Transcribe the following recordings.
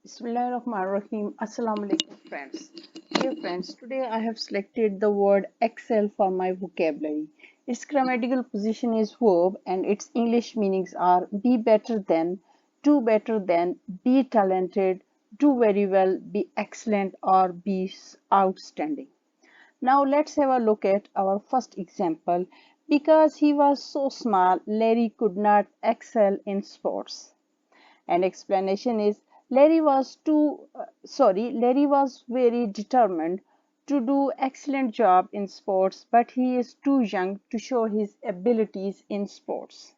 Bismillahirrahmanirrahim. Assalamu alaikum friends. Dear friends, today I have selected the word excel for my vocabulary. Its grammatical position is verb and its English meanings are be better than, do better than, be talented, do very well, be excellent or be outstanding. Now let's have a look at our first example. Because he was so small, Larry could not excel in sports. And explanation is Larry was very determined to do excellent job in sports, but he is too young to show his abilities in sports.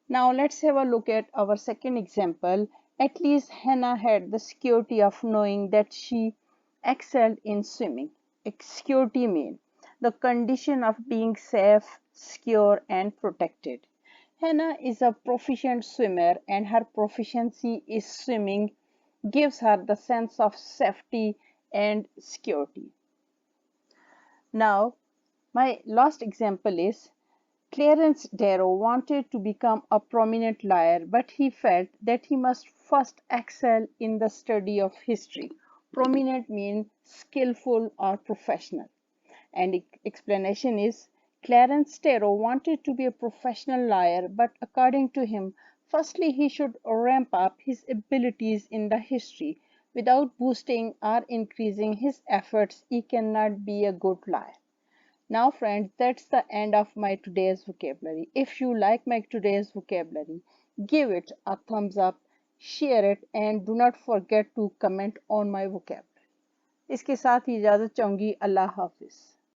Now let's have a look at our second example. At least Hannah had the security of knowing that she excelled in swimming. Security means the condition of being safe, secure and protected. Hannah is a proficient swimmer and her proficiency in swimming gives her the sense of safety and security. Now, my last example is Clarence Darrow wanted to become a prominent lawyer, but he felt that he must first excel in the study of history. Prominent means skillful or professional. And explanation is Clarence Darrow wanted to be a professional lawyer, but according to him, firstly he should ramp up his abilities in the history. Without boosting or increasing his efforts, he cannot be a good lawyer. Now friends, that's the end of my today's vocabulary. If you like my today's vocabulary, give it a thumbs up, share it and do not forget to comment on my vocabulary. इसके साथ ही इजाज़त चाहूँगी अल्लाह हाफिज़